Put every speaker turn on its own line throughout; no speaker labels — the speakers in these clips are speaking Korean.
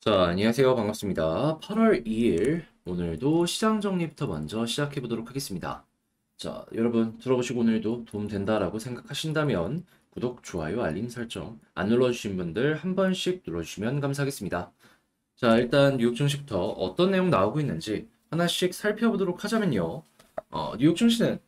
자, 안녕하세요. 반갑습니다. 8월 2일, 오늘도 시장 정리부터 먼저 시작해 보도록 하겠습니다. 자, 여러분, 들어보시고 오늘도 도움 된다라고 생각하신다면, 구독, 좋아요, 알림 설정, 안 눌러주신 분들 한 번씩 눌러주시면 감사하겠습니다. 자, 일단 뉴욕 증시부터 어떤 내용 나오고 있는지 하나씩 살펴보도록 하자면요. 뉴욕 증시는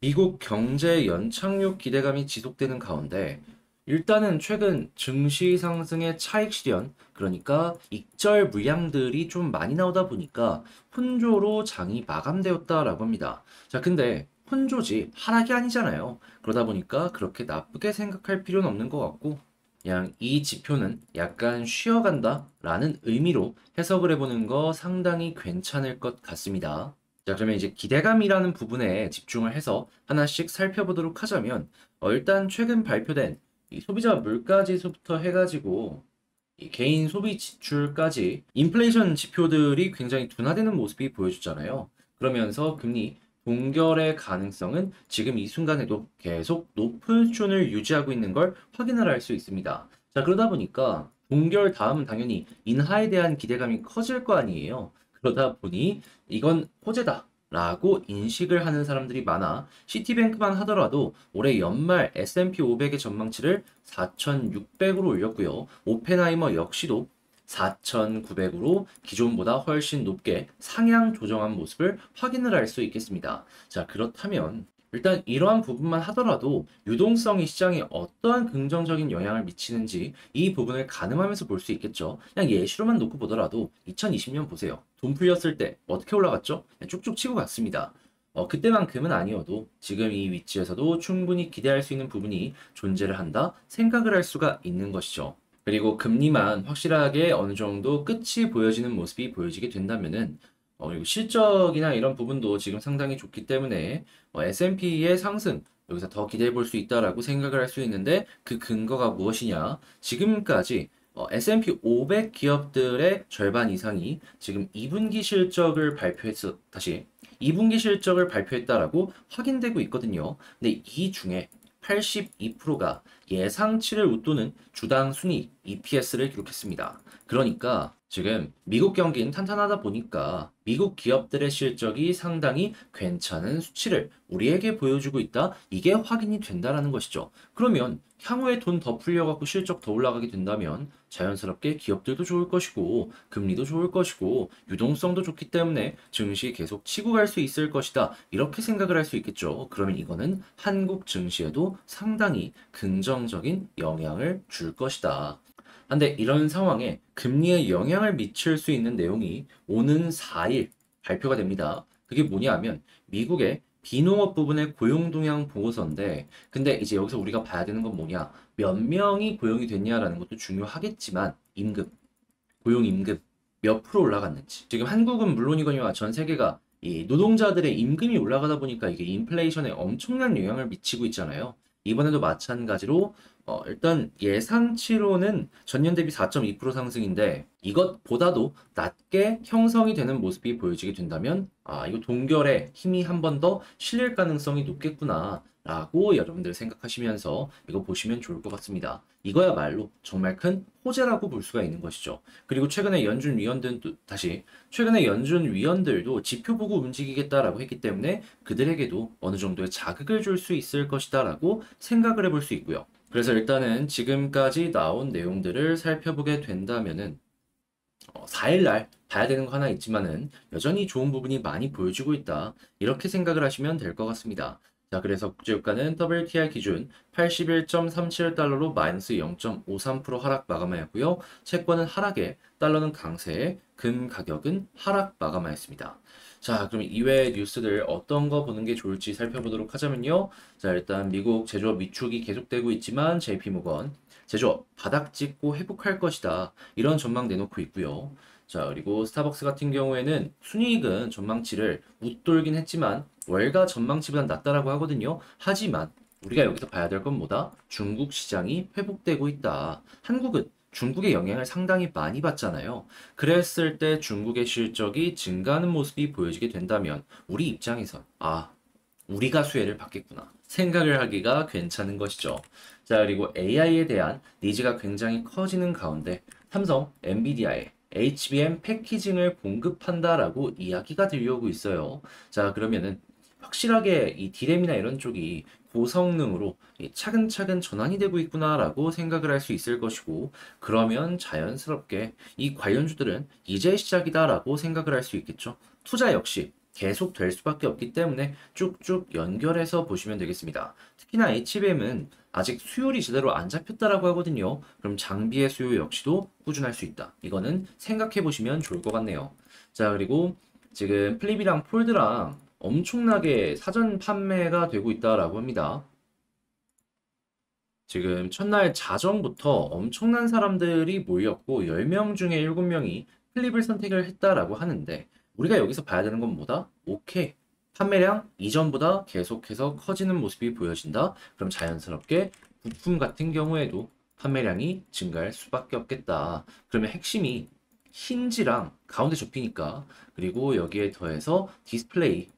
미국 경제 연착륙 기대감이 지속되는 가운데 일단은 최근 증시 상승의 차익 실현, 그러니까 익절 물량들이 좀 많이 나오다 보니까 혼조로 장이 마감되었다라고 합니다. 자, 근데 혼조지 하락이 아니잖아요. 그러다 보니까 그렇게 나쁘게 생각할 필요는 없는 것 같고 그냥 이 지표는 약간 쉬어간다라는 의미로 해석을 해보는 거 상당히 괜찮을 것 같습니다. 자, 그러면 이제 기대감이라는 부분에 집중을 해서 하나씩 살펴보도록 하자면, 일단 최근 발표된 이 소비자 물가 지수부터 해가지고 이 개인 소비 지출까지 인플레이션 지표들이 굉장히 둔화되는 모습이 보여주잖아요. 그러면서 금리 동결의 가능성은 지금 이 순간에도 계속 높은 수준을 유지하고 있는 걸 확인을 할 수 있습니다. 자, 그러다 보니까 동결 다음은 당연히 인하에 대한 기대감이 커질 거 아니에요. 그러다 보니 이건 호재다. 라고 인식을 하는 사람들이 많아 시티뱅크만 하더라도 올해 연말 S&P 500의 전망치를 4,600으로 올렸고요. 오펜하이머 역시도 4,900으로 기존보다 훨씬 높게 상향 조정한 모습을 확인을 할 수 있겠습니다. 자, 그렇다면 일단 이러한 부분만 하더라도 유동성이 시장에 어떠한 긍정적인 영향을 미치는지 이 부분을 가늠하면서 볼 수 있겠죠. 그냥 예시로만 놓고 보더라도 2020년 보세요. 돈 풀렸을 때 어떻게 올라갔죠? 그냥 쭉쭉 치고 갔습니다. 그때만큼은 아니어도 지금 이 위치에서도 충분히 기대할 수 있는 부분이 존재를 한다 생각을 할 수가 있는 것이죠. 그리고 금리만 확실하게 어느 정도 끝이 보여지는 모습이 보여지게 된다면은 그리고 실적이나 이런 부분도 지금 상당히 좋기 때문에 S&P의 상승 여기서 더 기대해 볼 수 있다라고 생각을 할 수 있는데 그 근거가 무엇이냐? 지금까지 S&P 500 기업들의 절반 이상이 지금 2분기 실적을 발표했어 다시 2분기 실적을 발표했다라고 확인되고 있거든요. 근데 이 중에 82%가 예상치를 웃도는 주당 순이익 EPS를 기록했습니다. 그러니까 지금 미국 경기는 탄탄하다 보니까 미국 기업들의 실적이 상당히 괜찮은 수치를 우리에게 보여주고 있다. 이게 확인이 된다라는 것이죠. 그러면 향후에 돈 더 풀려갖고 실적 더 올라가게 된다면 자연스럽게 기업들도 좋을 것이고 금리도 좋을 것이고 유동성도 좋기 때문에 증시 계속 치고 갈 수 있을 것이다. 이렇게 생각을 할 수 있겠죠. 그러면 이거는 한국 증시에도 상당히 긍정적인 영향을 줄 것이다. 근데 이런 상황에 금리에 영향을 미칠 수 있는 내용이 오는 4일 발표가 됩니다. 그게 뭐냐 하면 미국의 비농업 부분의 고용 동향 보고서인데 근데 이제 여기서 우리가 봐야 되는 건 뭐냐? 몇 명이 고용이 됐냐라는 것도 중요하겠지만 임금, 고용 임금 몇 프로 올라갔는지. 지금 한국은 물론이거니와 전 세계가 이 노동자들의 임금이 올라가다 보니까 이게 인플레이션에 엄청난 영향을 미치고 있잖아요. 이번에도 마찬가지로 일단 예상치로는 전년 대비 4.2% 상승인데 이것보다도 낮게 형성이 되는 모습이 보여지게 된다면 이거 동결에 힘이 한 번 더 실릴 가능성이 높겠구나 라고 여러분들 생각하시면서 이거 보시면 좋을 것 같습니다. 이거야말로 정말 큰 호재라고 볼 수가 있는 것이죠. 그리고 최근에 연준 위원들도 지표 보고 움직이겠다라고 했기 때문에 그들에게도 어느 정도의 자극을 줄 수 있을 것이다라고 생각을 해볼 수 있고요. 그래서 일단은 지금까지 나온 내용들을 살펴보게 된다면은 4일날 봐야 되는 거 하나 있지만은 여전히 좋은 부분이 많이 보여주고 있다. 이렇게 생각을 하시면 될 것 같습니다. 자, 그래서 국제유가는 WTI 기준 81.37달러로 마이너스 0.53% 하락 마감하였고요. 채권은 하락에 달러는 강세에 금 가격은 하락 마감하였습니다. 자, 그럼 이외의 뉴스들 어떤 거 보는 게 좋을지 살펴보도록 하자면요. 자, 일단 미국 제조업 위축이 계속되고 있지만 JP모건 제조업 바닥 찍고 회복할 것이다. 이런 전망 내놓고 있고요. 자, 그리고 스타벅스 같은 경우에는 순이익은 전망치를 웃돌긴 했지만 월가 전망치보다 낮다라고 하거든요. 하지만 우리가 여기서 봐야 될 건 뭐다? 중국 시장이 회복되고 있다. 한국은 중국의 영향을 상당히 많이 받잖아요. 그랬을 때 중국의 실적이 증가하는 모습이 보여지게 된다면 우리 입장에선 우리가 수혜를 받겠구나 생각을 하기가 괜찮은 것이죠. 자, 그리고 AI에 대한 니즈가 굉장히 커지는 가운데 삼성, 엔비디아의 HBM 패키징을 공급한다라고 이야기가 들려오고 있어요. 자, 그러면은 확실하게 이 D램이나 이런 쪽이 고성능으로 차근차근 전환이 되고 있구나라고 생각을 할 수 있을 것이고, 그러면 자연스럽게 이 관련주들은 이제 시작이다라고 생각을 할 수 있겠죠. 투자 역시 계속 될 수밖에 없기 때문에 쭉쭉 연결해서 보시면 되겠습니다. 특히나 HBM은 아직 수율이 제대로 안 잡혔다라고 하거든요. 그럼 장비의 수요 역시도 꾸준할 수 있다. 이거는 생각해 보시면 좋을 것 같네요. 자, 그리고 지금 플립이랑 폴드랑 엄청나게 사전 판매가 되고 있다라고 합니다. 지금 첫날 자정부터 엄청난 사람들이 모였고 10명 중에 7명이 플립을 선택을 했다라고 하는데, 우리가 여기서 봐야 되는 건 뭐다? 오케이. 판매량 이전보다 계속해서 커지는 모습이 보여진다. 그럼 자연스럽게 부품 같은 경우에도 판매량이 증가할 수밖에 없겠다. 그러면 핵심이 힌지랑 가운데 좁히니까, 그리고 여기에 더해서 디스플레이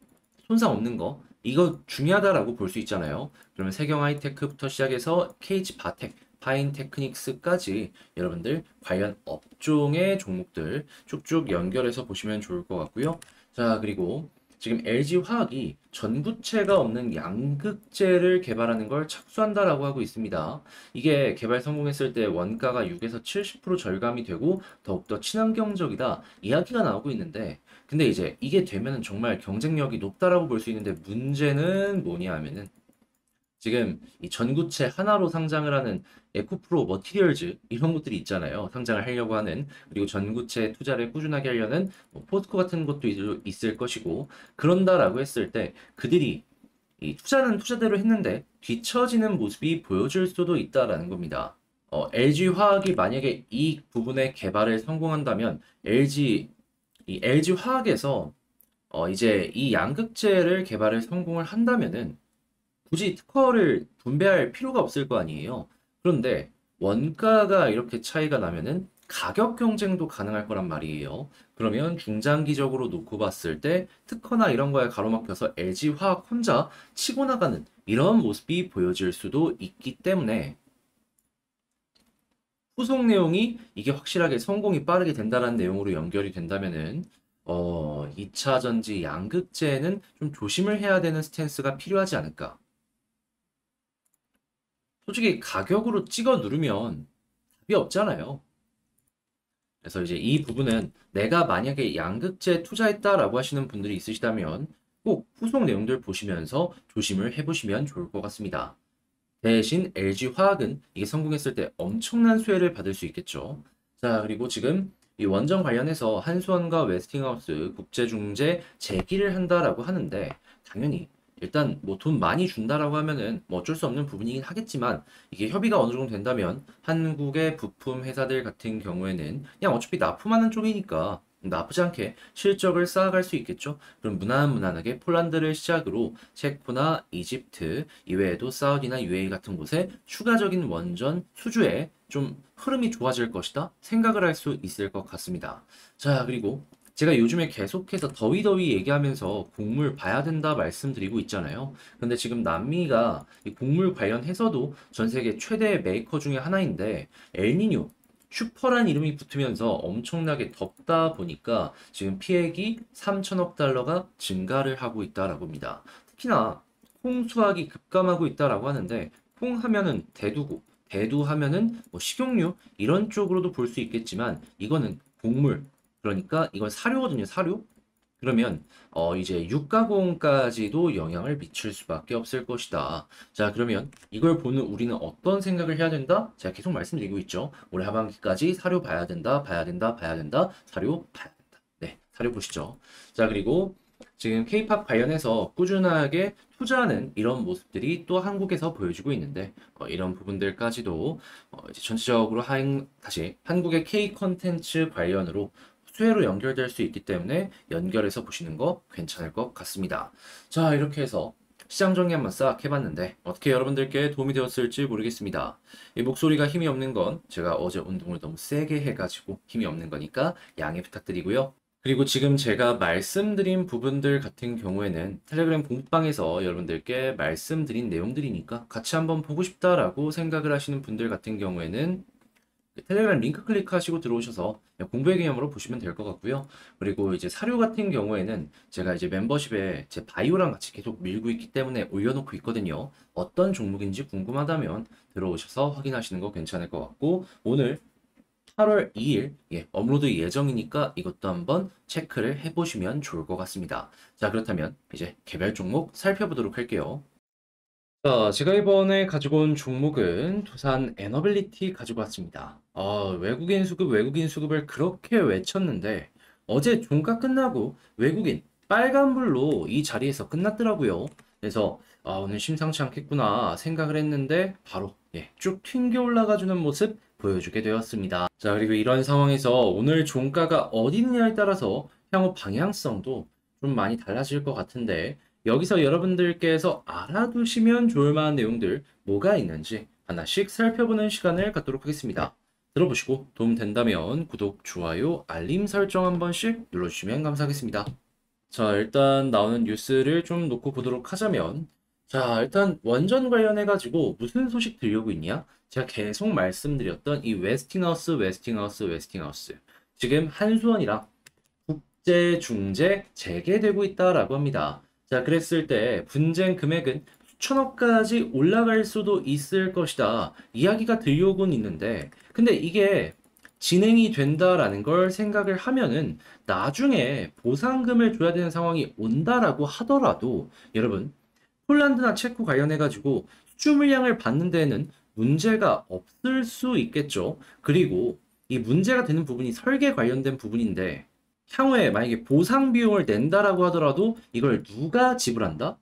손상 없는 거, 이거 중요하다라고 볼 수 있잖아요. 그러면 세경 하이테크부터 시작해서 KH 바텍, 파인 테크닉스까지 여러분들 관련 업종의 종목들 쭉쭉 연결해서 보시면 좋을 것 같고요. 자, 그리고 지금 LG 화학이 전구체가 없는 양극재를 개발하는 걸 착수한다라고 하고 있습니다. 이게 개발 성공했을 때 원가가 6에서 70% 절감이 되고 더욱더 친환경적이다 이야기가 나오고 있는데, 근데 이제 이게 되면은 정말 경쟁력이 높다라고 볼 수 있는데, 문제는 뭐냐 하면은 지금 이 전구체 하나로 상장을 하는 에코프로 머티리얼즈 이런 것들이 있잖아요. 상장을 하려고 하는, 그리고 전구체 투자를 꾸준하게 하려는 뭐 포스코 같은 것도 있을 것이고, 그런다라고 했을 때 그들이 이 투자는 투자대로 했는데 뒤처지는 모습이 보여질 수도 있다라는 겁니다. LG 화학이 만약에 이 부분의 개발을 성공한다면 이 LG 화학에서 이제 이 양극재를 개발을 성공을 한다면은 굳이 특허를 분배할 필요가 없을 거 아니에요. 그런데 원가가 이렇게 차이가 나면은 가격 경쟁도 가능할 거란 말이에요. 그러면 중장기적으로 놓고 봤을 때 특허나 이런 거에 가로막혀서 LG 화학 혼자 치고 나가는 이런 모습이 보여질 수도 있기 때문에, 후속 내용이 이게 확실하게 성공이 빠르게 된다라는 내용으로 연결이 된다면은 2차 전지 양극재는 좀 조심을 해야 되는 스탠스가 필요하지 않을까. 솔직히 가격으로 찍어 누르면 답이 없잖아요. 그래서 이제 이 부분은 내가 만약에 양극재 투자했다라고 하시는 분들이 있으시다면 꼭 후속 내용들 보시면서 조심을 해보시면 좋을 것 같습니다. 대신 LG 화학은 이게 성공했을 때 엄청난 수혜를 받을 수 있겠죠. 자, 그리고 지금 이 원전 관련해서 한수원과 웨스팅하우스 국제중재 재기를 한다라고 하는데, 당연히 일단 뭐 돈 많이 준다라고 하면은 뭐 어쩔 수 없는 부분이긴 하겠지만, 이게 협의가 어느 정도 된다면 한국의 부품 회사들 같은 경우에는 그냥 어차피 납품하는 쪽이니까 나쁘지 않게 실적을 쌓아갈 수 있겠죠. 그럼 무난무난하게 폴란드를 시작으로 체코나 이집트 이외에도 사우디나 UAE 같은 곳에 추가적인 원전 수주에 좀 흐름이 좋아질 것이다 생각을 할 수 있을 것 같습니다. 자, 그리고 제가 요즘에 계속해서 더위더위 얘기하면서 곡물 봐야 된다 말씀드리고 있잖아요. 근데 지금 남미가 이 곡물 관련해서도 전 세계 최대 메이커 중에 하나인데, 엘니뇨 슈퍼란 이름이 붙으면서 엄청나게 덥다 보니까 지금 피해액이 3천억 달러가 증가를 하고 있다라고 합니다. 특히나 콩 수확이 급감하고 있다라고 하는데, 콩 하면은 대두고, 대두 하면은 뭐 식용유 이런 쪽으로도 볼 수 있겠지만, 이거는 곡물, 그러니까 이건 사료거든요, 사료. 그러면 이제 육가공까지도 영향을 미칠 수밖에 없을 것이다. 자, 그러면 이걸 보는 우리는 어떤 생각을 해야 된다? 제가 계속 말씀드리고 있죠. 올해 하반기까지 사료 봐야 된다, 봐야 된다, 봐야 된다, 사료 봐야 된다. 네, 사료 보시죠. 자, 그리고 지금 K-팝 관련해서 꾸준하게 투자하는 이런 모습들이 또 한국에서 보여지고 있는데, 이런 부분들까지도 이제 전체적으로 다시 한국의 K 컨텐츠 관련으로 수혜로 연결될 수 있기 때문에 연결해서 보시는 거 괜찮을 것 같습니다. 자, 이렇게 해서 시장 정리 한번 싹 해봤는데 어떻게 여러분들께 도움이 되었을지 모르겠습니다. 이 목소리가 힘이 없는 건 제가 어제 운동을 너무 세게 해가지고 힘이 없는 거니까 양해 부탁드리고요. 그리고 지금 제가 말씀드린 부분들 같은 경우에는 텔레그램 공부방에서 여러분들께 말씀드린 내용들이니까 같이 한번 보고 싶다라고 생각을 하시는 분들 같은 경우에는 텔레그램 링크 클릭하시고 들어오셔서 공부의 개념으로 보시면 될 것 같고요. 그리고 이제 사료 같은 경우에는 제가 이제 멤버십에 제 바이오랑 같이 계속 밀고 있기 때문에 올려놓고 있거든요. 어떤 종목인지 궁금하다면 들어오셔서 확인하시는 거 괜찮을 것 같고, 오늘 8월 2일 업로드 예정이니까 이것도 한번 체크를 해보시면 좋을 것 같습니다. 자, 그렇다면 이제 개별 종목 살펴보도록 할게요. 자, 제가 이번에 가지고 온 종목은 두산 에너빌리티 가지고 왔습니다. 외국인 수급을 그렇게 외쳤는데 어제 종가 끝나고 외국인 빨간불로 이 자리에서 끝났더라고요. 그래서 오늘 심상치 않겠구나 생각을 했는데 바로 쭉 튕겨 올라가주는 모습 보여주게 되었습니다. 자, 그리고 이런 상황에서 오늘 종가가 어디 있느냐에 따라서 향후 방향성도 좀 많이 달라질 것 같은데, 여기서 여러분들께서 알아두시면 좋을 만한 내용들 뭐가 있는지 하나씩 살펴보는 시간을 갖도록 하겠습니다. 들어보시고 도움 된다면 구독, 좋아요, 알림 설정 한 번씩 눌러주시면 감사하겠습니다. 자, 일단 나오는 뉴스를 좀 놓고 보도록 하자면, 자, 일단 원전 관련해가지고 무슨 소식 들려오고 있냐? 제가 계속 말씀드렸던 이 웨스팅하우스. 지금 한수원이랑 국제 중재 재개되고 있다라고 합니다. 자, 그랬을 때 분쟁 금액은 수천억까지 올라갈 수도 있을 것이다. 이야기가 들려오곤 있는데, 근데 이게 진행이 된다라는 걸 생각을 하면은 나중에 보상금을 줘야 되는 상황이 온다라고 하더라도, 여러분, 폴란드나 체코 관련해가지고 수주 물량을 받는 데에는 문제가 없을 수 있겠죠. 그리고 이 문제가 되는 부분이 설계 관련된 부분인데, 향후에 만약에 보상 비용을 낸다라고 하더라도 이걸 누가 지불한다?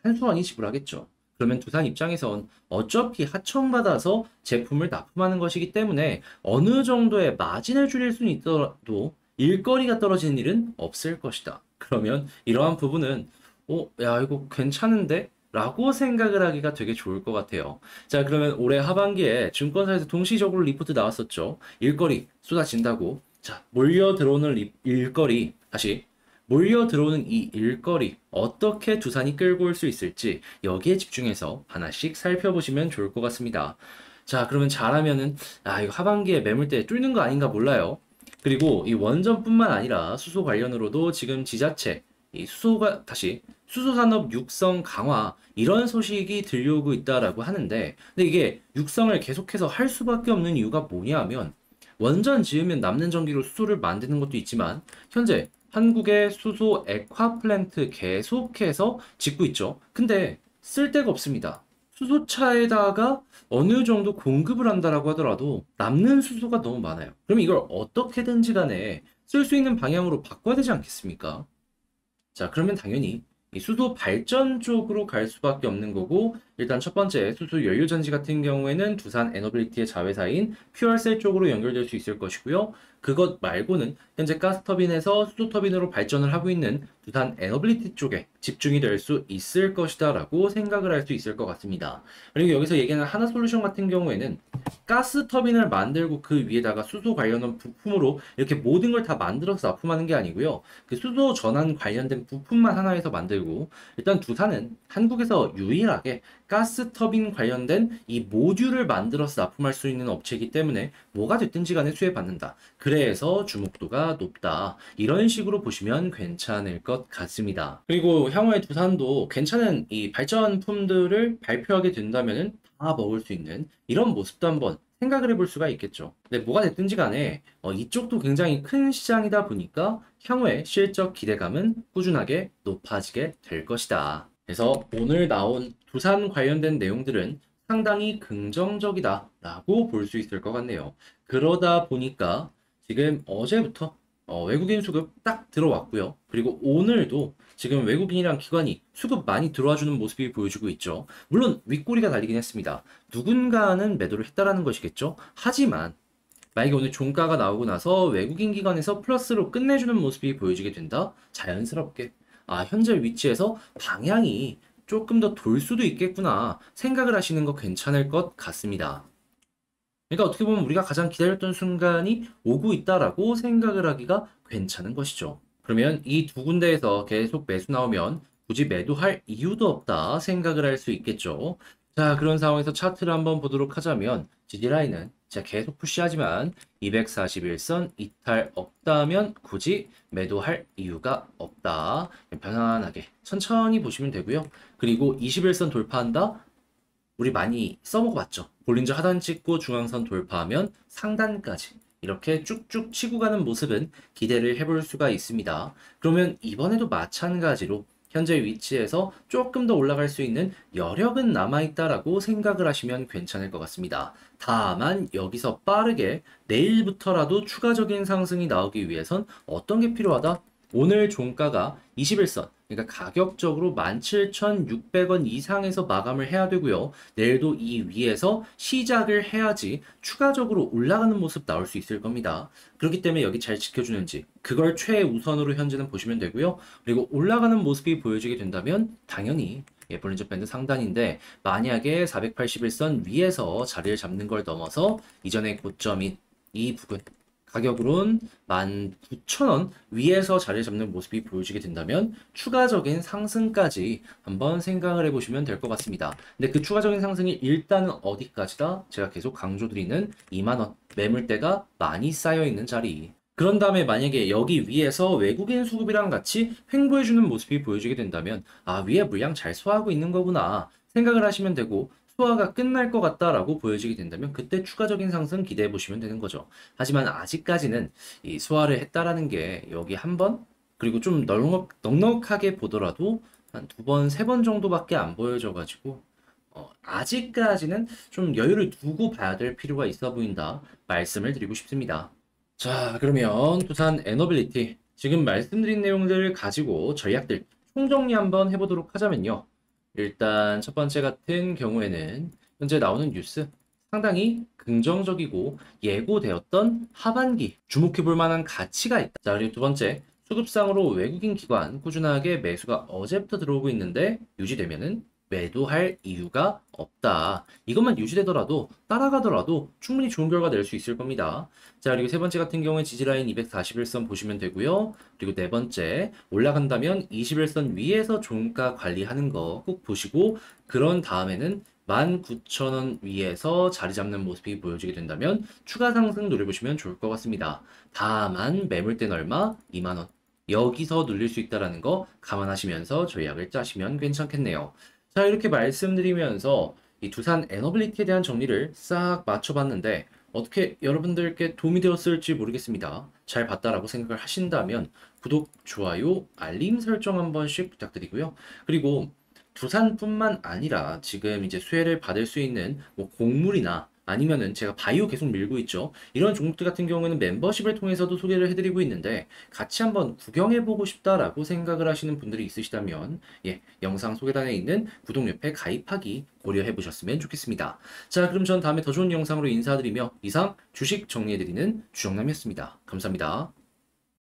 한수원이 지불하겠죠. 그러면 두산 입장에선 어차피 하청받아서 제품을 납품하는 것이기 때문에 어느 정도의 마진을 줄일 수는 있더라도 일거리가 떨어지는 일은 없을 것이다. 그러면 이러한 부분은 야, 이거 괜찮은데? 라고 생각을 하기가 되게 좋을 것 같아요. 자, 그러면 올해 하반기에 증권사에서 동시적으로 리포트 나왔었죠. 일거리 쏟아진다고. 자, 몰려 들어오는 일거리, 다시 몰려 들어오는 이 일거리 어떻게 두산이 끌고 올 수 있을지 여기에 집중해서 하나씩 살펴보시면 좋을 것 같습니다. 자, 그러면 잘하면은 이거 하반기에 매물대 뚫는 거 아닌가 몰라요. 그리고 이 원전뿐만 아니라 수소 관련으로도 지금 지자체 이 수소가 다시 수소산업 육성 강화 이런 소식이 들려오고 있다라고 하는데, 근데 이게 육성을 계속해서 할 수밖에 없는 이유가 뭐냐면, 원전 지으면 남는 전기로 수소를 만드는 것도 있지만 현재 한국의 수소 액화 플랜트 계속해서 짓고 있죠. 근데 쓸 데가 없습니다. 수소차에다가 어느 정도 공급을 한다라고 하더라도 남는 수소가 너무 많아요. 그럼 이걸 어떻게든지 간에 쓸 수 있는 방향으로 바꿔야 되지 않겠습니까? 자, 그러면 당연히 이 수소 발전 쪽으로 갈 수밖에 없는 거고, 일단 첫 번째 수소 연료전지 같은 경우에는 두산 에너빌리티의 자회사인 퓨얼셀 쪽으로 연결될 수 있을 것이고요. 그것 말고는 현재 가스터빈에서 수소터빈으로 발전을 하고 있는 두산 에너빌리티 쪽에 집중이 될 수 있을 것이다 라고 생각을 할 수 있을 것 같습니다. 그리고 여기서 얘기하는 하나솔루션 같은 경우에는 가스터빈을 만들고 그 위에다가 수소 관련한 부품으로 이렇게 모든 걸 다 만들어서 납품하는 게 아니고요. 그 수소 전환 관련된 부품만 하나에서 만들고, 일단 두산은 한국에서 유일하게 가스터빈 관련된 이 모듈을 만들어서 납품할 수 있는 업체이기 때문에 뭐가 됐든지 간에 수혜받는다. 그래서 주목도가 높다. 이런 식으로 보시면 괜찮을 것 같습니다. 그리고 향후에 두산도 괜찮은 이 발전품들을 발표하게 된다면 다 먹을 수 있는 이런 모습도 한번 생각을 해볼 수가 있겠죠. 근데 뭐가 됐든지 간에 이쪽도 굉장히 큰 시장이다 보니까 향후에 실적 기대감은 꾸준하게 높아지게 될 것이다. 그래서 오늘 나온 두산 관련된 내용들은 상당히 긍정적이다 라고 볼 수 있을 것 같네요. 그러다 보니까 지금 어제부터 외국인 수급 딱 들어왔고요. 그리고 오늘도 지금 외국인이랑 기관이 수급 많이 들어와주는 모습이 보여주고 있죠. 물론 윗꼬리가 달리긴 했습니다. 누군가는 매도를 했다라는 것이겠죠. 하지만 만약에 오늘 종가가 나오고 나서 외국인 기관에서 플러스로 끝내주는 모습이 보여지게 된다? 자연스럽게 현재 위치에서 방향이 조금 더 돌 수도 있겠구나 생각을 하시는 거 괜찮을 것 같습니다. 그러니까 어떻게 보면 우리가 가장 기다렸던 순간이 오고 있다라고 생각을 하기가 괜찮은 것이죠. 그러면 이 두 군데에서 계속 매수 나오면 굳이 매도할 이유도 없다 생각을 할 수 있겠죠. 자, 그런 상황에서 차트를 한번 보도록 하자면 지지라인은 제가 계속 푸시하지만 241선 이탈 없다면 굳이 매도할 이유가 없다. 편안하게 천천히 보시면 되고요. 그리고 21선 돌파한다? 우리 많이 써먹어봤죠. 볼린저 하단 찍고 중앙선 돌파하면 상단까지 이렇게 쭉쭉 치고 가는 모습은 기대를 해볼 수가 있습니다. 그러면 이번에도 마찬가지로 현재 위치에서 조금 더 올라갈 수 있는 여력은 남아있다라고 생각을 하시면 괜찮을 것 같습니다. 다만 여기서 빠르게 내일부터라도 추가적인 상승이 나오기 위해선 어떤 게 필요하다? 오늘 종가가 21선, 그러니까 가격적으로 17,600원 이상에서 마감을 해야 되고요. 내일도 이 위에서 시작을 해야지 추가적으로 올라가는 모습 나올 수 있을 겁니다. 그렇기 때문에 여기 잘 지켜주는지 그걸 최우선으로 현재는 보시면 되고요. 그리고 올라가는 모습이 보여지게 된다면 당연히 볼린저 밴드 상단인데 만약에 481선 위에서 자리를 잡는 걸 넘어서 이전의 고점인 이 부근 가격으론 19,000원 위에서 자리 잡는 모습이 보여지게 된다면 추가적인 상승까지 한번 생각을 해보시면 될 것 같습니다. 근데 그 추가적인 상승이 일단은 어디까지다? 제가 계속 강조드리는 2만원 매물대가 많이 쌓여있는 자리. 그런 다음에 만약에 여기 위에서 외국인 수급이랑 같이 횡보해주는 모습이 보여지게 된다면 아 위에 물량 잘 소화하고 있는 거구나 생각을 하시면 되고 소화가 끝날 것 같다라고 보여지게 된다면 그때 추가적인 상승 기대해 보시면 되는 거죠. 하지만 아직까지는 이 소화를 했다라는 게 여기 한 번, 그리고 좀 넉넉하게 보더라도 한 두 번, 세 번 정도밖에 안 보여져 가지고 아직까지는 좀 여유를 두고 봐야 될 필요가 있어 보인다 말씀을 드리고 싶습니다. 자, 그러면 두산 에너빌리티 지금 말씀드린 내용들을 가지고 전략들 총정리 한번 해보도록 하자면요. 일단 첫 번째 같은 경우에는 현재 나오는 뉴스 상당히 긍정적이고 예고되었던 하반기 주목해 볼 만한 가치가 있다. 자, 그리고 두 번째 수급상으로 외국인 기관 꾸준하게 매수가 어제부터 들어오고 있는데 유지되면은 매도할 이유가 없다. 이것만 유지되더라도 따라가더라도 충분히 좋은 결과 낼 수 있을 겁니다. 자, 그리고 세 번째 같은 경우에 지지라인 241선 보시면 되고요. 그리고 네 번째 올라간다면 21선 위에서 종가 관리하는 거 꼭 보시고 그런 다음에는 19,000원 위에서 자리 잡는 모습이 보여지게 된다면 추가 상승 노려보시면 좋을 것 같습니다. 다만 매물대는 얼마? 2만원. 여기서 눌릴 수 있다는 거 감안하시면서 전략을 짜시면 괜찮겠네요. 자, 이렇게 말씀드리면서 이 두산 에너빌리티에 대한 정리를 싹 맞춰봤는데 어떻게 여러분들께 도움이 되었을지 모르겠습니다. 잘 봤다라고 생각을 하신다면 구독, 좋아요, 알림 설정 한 번씩 부탁드리고요. 그리고 두산뿐만 아니라 지금 이제 수혜를 받을 수 있는 뭐 곡물이나 아니면은 제가 바이오 계속 밀고 있죠. 이런 종목들 같은 경우에는 멤버십을 통해서도 소개를 해드리고 있는데 같이 한번 구경해보고 싶다라고 생각을 하시는 분들이 있으시다면 영상 소개란에 있는 구독 옆에 가입하기 고려해보셨으면 좋겠습니다. 자, 그럼 전 다음에 더 좋은 영상으로 인사드리며 이상 주식 정리해드리는 주정남이었습니다. 감사합니다.